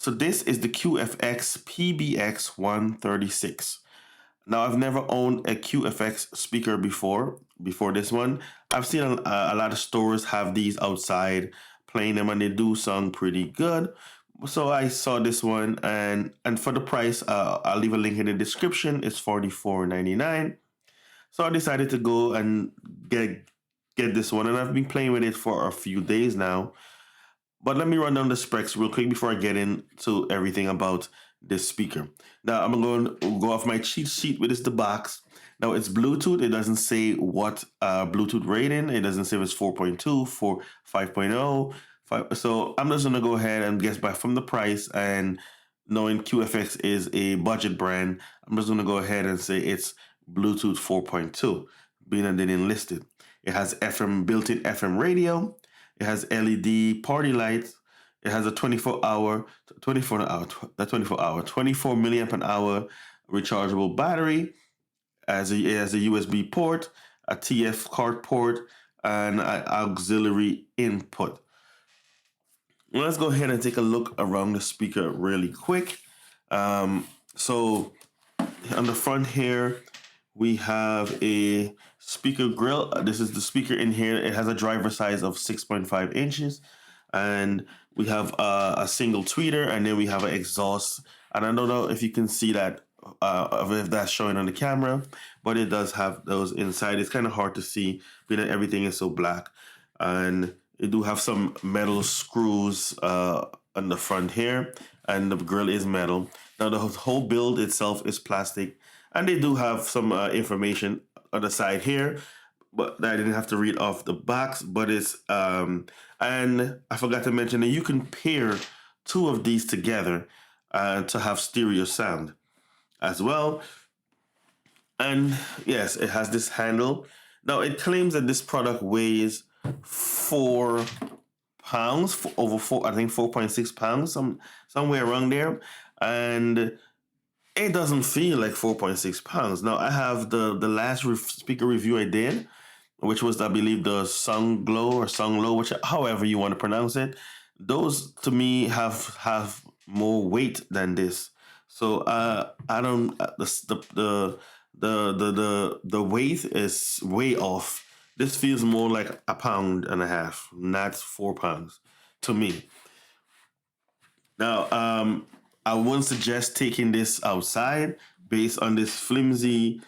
So this is the QFX PBX-136. Now, I've never owned a QFX speaker before this one. I've seen a lot of stores have these outside playing them, and they do sound pretty good. So I saw this one, and for the price, I'll leave a link in the description. It's $44.99. So I decided to go and get this one, and I've been playing with it for a few days now. But let me run down the specs real quick before I get into everything about this speaker. Now, I'm going to go off my cheat sheet with the box. Now, it's Bluetooth. It doesn't say what Bluetooth rating. It doesn't say if it's 4.2, 5.0. So I'm just going to go ahead and guess by from the price, and knowing QFX is a budget brand, I'm just going to go ahead and say it's Bluetooth 4.2, being that they didn't list it. It has built-in FM radio. It has LED party lights. It has a 24 milliamp an hour rechargeable battery. It has a USB port, a TF card port, and an auxiliary input. Let's go ahead and take a look around the speaker really quick. So on the front here, we have a speaker grill. This is the speaker in here. It has a driver size of 6.5 inches. And we have a single tweeter, and then we have an exhaust. And I don't know if you can see that, if that's showing on the camera, but it does have those inside. It's kind of hard to see, because everything is so black. And it do have some metal screws on the front here, and the grill is metal. Now, the whole build itself is plastic, and they do have some information on the side here, but I didn't have to read off the box. But it's and I forgot to mention that you can pair two of these together to have stereo sound as well. And yes, it has this handle. Now, it claims that this product weighs 4 pounds, over 4, I think 4.6 pounds, somewhere around there. And it doesn't feel like 4.6 pounds. Now, I have the last speaker review I did, which was, I believe, the Sunglow or Sunglow, which, however you want to pronounce it. Those, to me, have more weight than this. So I don't, the weight is way off. This feels more like 1.5 pounds, not 4 pounds to me. Now, I wouldn't suggest taking this outside based on this flimsy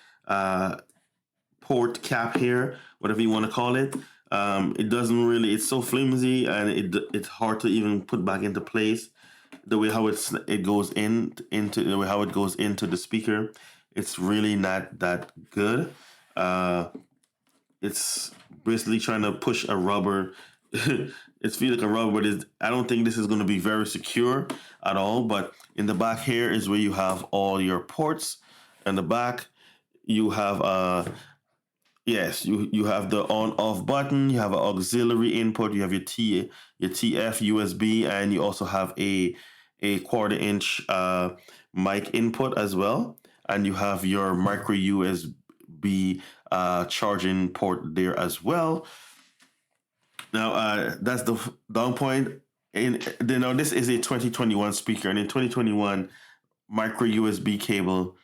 port cap here, whatever you want to call it. It doesn't really, it's so flimsy, and it's hard to even put back into place. The way how it goes into the way how it goes into the speaker, it's really not that good. It's basically trying to push a rubber. It feels like a rubber, but I don't think this is going to be very secure at all. But in the back here is where you have all your ports. In the back, you have yes, you have the on-off button. You have an auxiliary input. You have your TF USB, and you also have a 1/4-inch mic input as well. And you have your micro USB charging port there as well. Now, that's the down point. Now, this is a 2021 speaker, and in 2021, micro USB cable,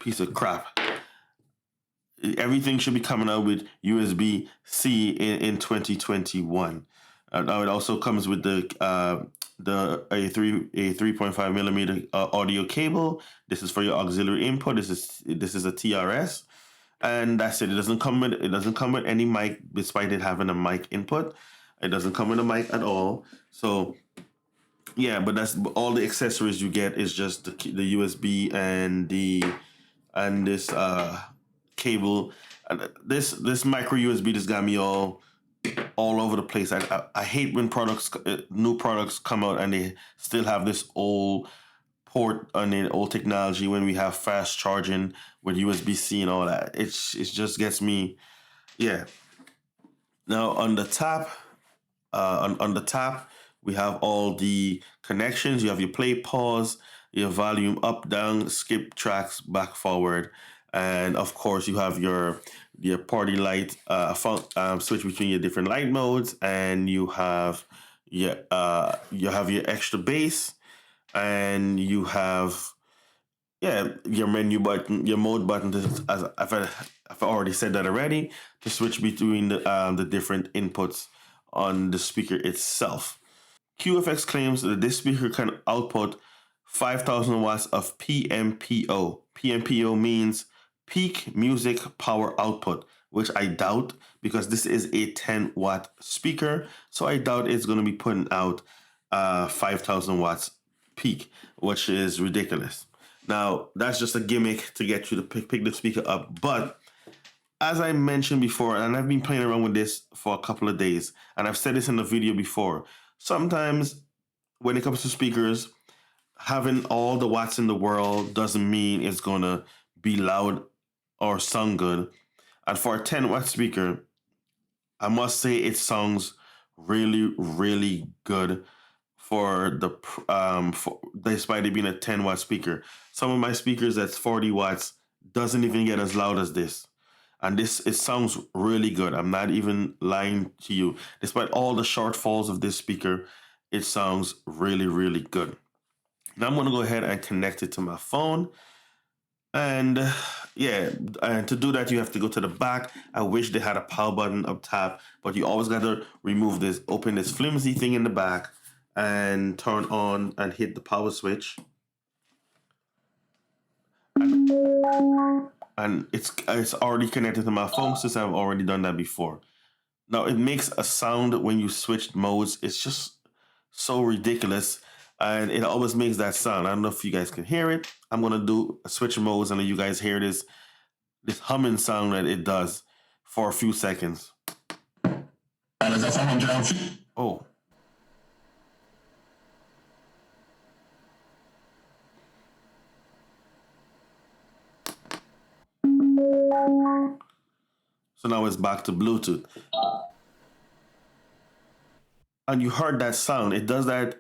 piece of crap. Everything should be coming out with USB-C in 2021. Now, it also comes with a 3.5 millimeter audio cable. This is for your auxiliary input. This is a TRS. And that's it. It doesn't come with any mic, despite it having a mic input. It doesn't come with a mic at all. So yeah, but that's all the accessories you get is just the USB and this cable. And this micro USB just got me all over the place. I hate when new products come out and they still have this old port on the old technology when we have fast charging with USB-C and all that. It just gets me, yeah. Now on the top, we have all the connections. You have your play, pause, your volume up, down, skip tracks, back, forward, and of course you have your party light switch between your different light modes, and you have your extra bass. and you have your menu button, your mode button. As I've already said that already, to switch between the different inputs on the speaker itself. QFX claims that this speaker can output 5,000 watts of PMPO. PMPO means peak music power output, which I doubt because this is a 10-watt speaker. So I doubt it's going to be putting out 5,000 watts peak, which is ridiculous. Now, that's just a gimmick to get you to pick the speaker up. But as I mentioned before, and I've been playing around with this for a couple of days, and I've said this in the video before, sometimes when it comes to speakers, having all the watts in the world doesn't mean it's gonna be loud or sound good. And for a 10-watt speaker, I must say it sounds really, really good for despite it being a 10-watt speaker. Some of my speakers that's 40 watts doesn't even get as loud as this. And it sounds really good. I'm not even lying to you. Despite all the shortfalls of this speaker, it sounds really, really good. Now I'm gonna go ahead and connect it to my phone. And and to do that, you have to go to the back. I wish they had a power button up top, but you always gotta open this flimsy thing in the back and turn on and hit the power switch. And it's already connected to my phone since I've already done that before. Now it makes a sound when you switch modes. It's just so ridiculous, and it always makes that sound. I don't know if you guys can hear it. I'm gonna do a switch modes, and then you guys hear this humming sound that it does for a few seconds. Oh. So now it's back to Bluetooth. And you heard that sound. It does that.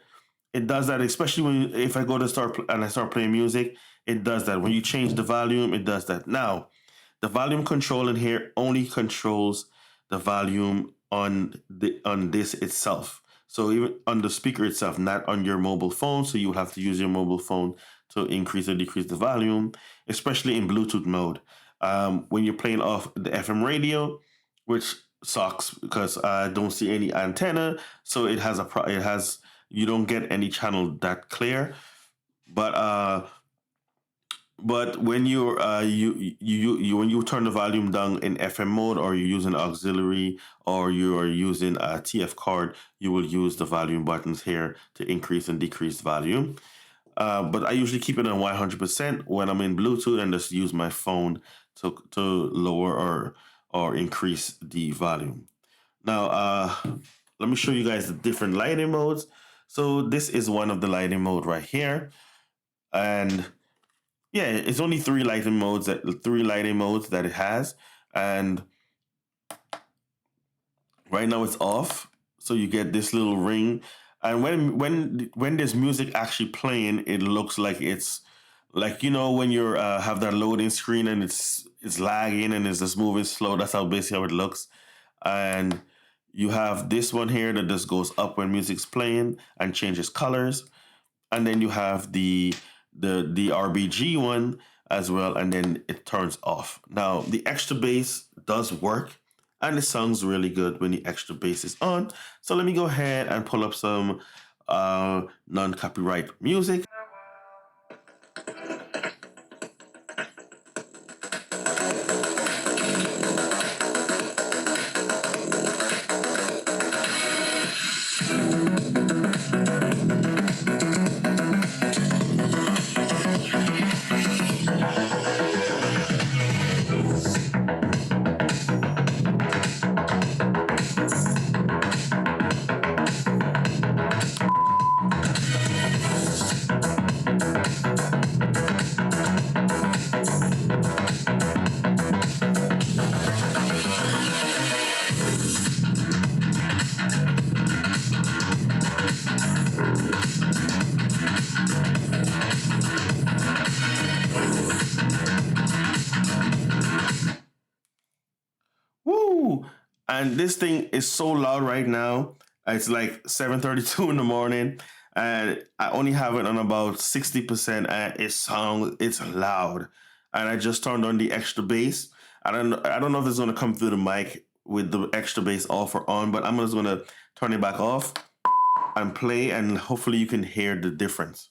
It does that, especially if I go to I start playing music. It does that. When you change the volume, it does that. Now, the volume control in here only controls the volume on this itself. So even on the speaker itself, not on your mobile phone. So you have to use your mobile phone to increase or decrease the volume, especially in Bluetooth mode. When you're playing off the FM radio, which sucks because I don't see any antenna, so you don't get any channel that clear. But when when you turn the volume down in FM mode, or you're using auxiliary, or you are using a TF card, you will use the volume buttons here to increase and decrease volume. But I usually keep it on 100% when I'm in Bluetooth, and just use my phone to lower or increase the volume. Now, let me show you guys the different lighting modes. So this is one of the lighting mode right here, and yeah, it's only three lighting modes that it has, and right now it's off. So you get this little ring, and when there's music actually playing, it looks like it's like, when you're have that loading screen and it's lagging and it's just moving slow. That's basically how it looks. And you have this one here that just goes up when music's playing and changes colors. And then you have the RBG one as well, and then it turns off. Now the extra bass does work, and it sounds really good when the extra bass is on. So let me go ahead and pull up some non-copyright music. Woo! And this thing is so loud right now. It's like 7:32 in the morning, and I only have it on about 60%, and it's loud. And I just turned on the extra bass. I don't know if it's gonna come through the mic with the extra bass off or on, but I'm just gonna turn it back off and play, and hopefully you can hear the difference.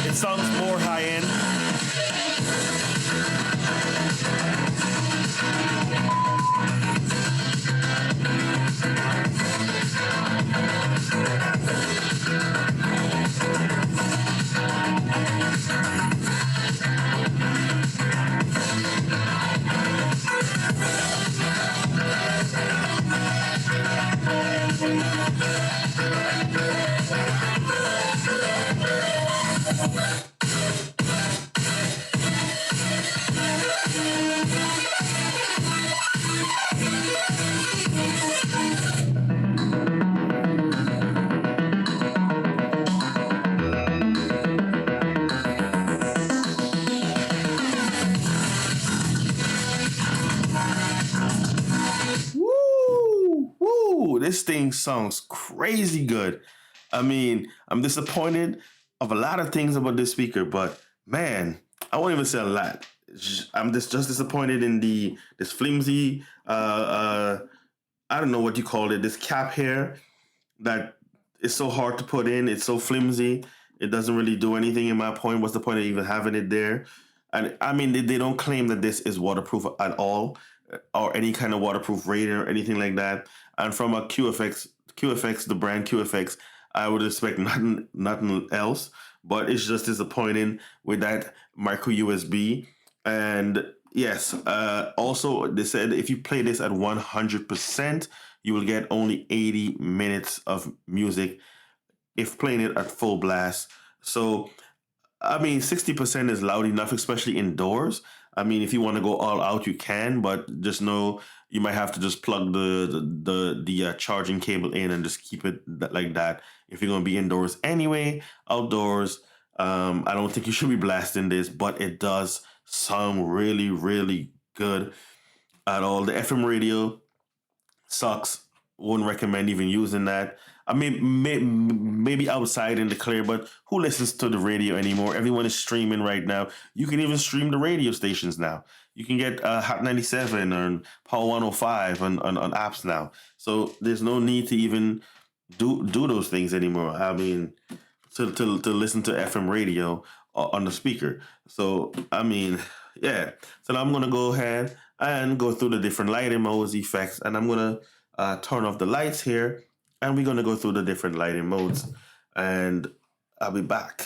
It sounds more high end. This thing sounds crazy good. I mean, I'm disappointed of a lot of things about this speaker, but man, I won't even say a lot. I'm just disappointed in this flimsy I don't know what you call it, this cap here that is so hard to put in. It's so flimsy. It doesn't really do anything in my point. What's the point of even having it there? And I mean, they don't claim that this is waterproof at all, or any kind of waterproof rating or anything like that. And from a QFX, the brand QFX, I would expect nothing else. But it's just disappointing with that micro USB. And yes, also they said if you play this at 100%, you will get only 80 minutes of music if playing it at full blast. So I mean, 60% is loud enough, especially indoors. I mean, if you want to go all out, you can, but just know you might have to just plug the charging cable in and just keep it like that. If you're gonna be indoors anyway, outdoors, I don't think you should be blasting this, but it does sound really, really good at all. The FM radio sucks. Wouldn't recommend even using that. I mean, maybe outside in the clear, but who listens to the radio anymore? Everyone is streaming right now. You can even stream the radio stations now. You can get Hot 97 or Power 105 on apps now. So there's no need to even do those things anymore. I mean, to listen to FM radio on the speaker. So I mean, yeah. So now I'm gonna go ahead and go through the different lighting modes, effects, and I'm gonna turn off the lights here, and we're gonna go through the different lighting modes, and I'll be back.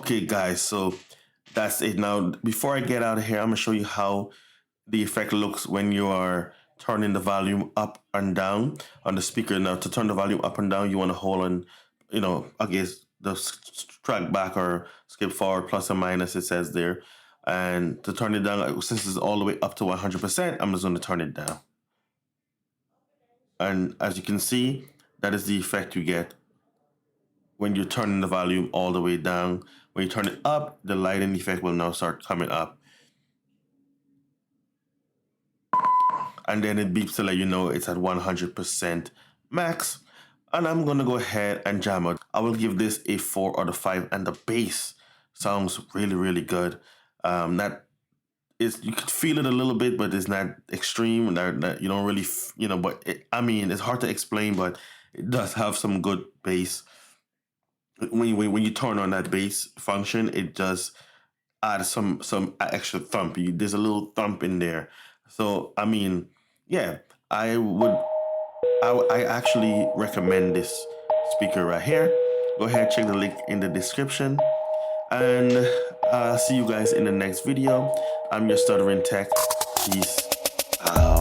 Okay, guys, so that's it. Now, before I get out of here, I'm gonna show you how the effect looks when you are turning the volume up and down on the speaker. Now, to turn the volume up and down, you want to hold on, I guess the track back or skip forward, plus or minus, it says there. And to turn it down, since it's all the way up to 100%, I'm just going to turn it down. And as you can see, that is the effect you get when you're turning the volume all the way down. When you turn it up, the lighting effect will now start coming up. And then it beeps to let you know it's at 100% max. And I'm going to go ahead and jam out. I will give this a 4 out of 5, and the bass sounds really, really good. You could feel it a little bit, but it's not extreme. That you don't really, but it's hard to explain, but it does have some good bass. When you turn on that bass function, it does add some extra thump. There's a little thump in there. So yeah, I actually recommend this speaker right here. Go ahead, check the link in the description, and see you guys in the next video. I'm your Stuttering Tech. Peace out.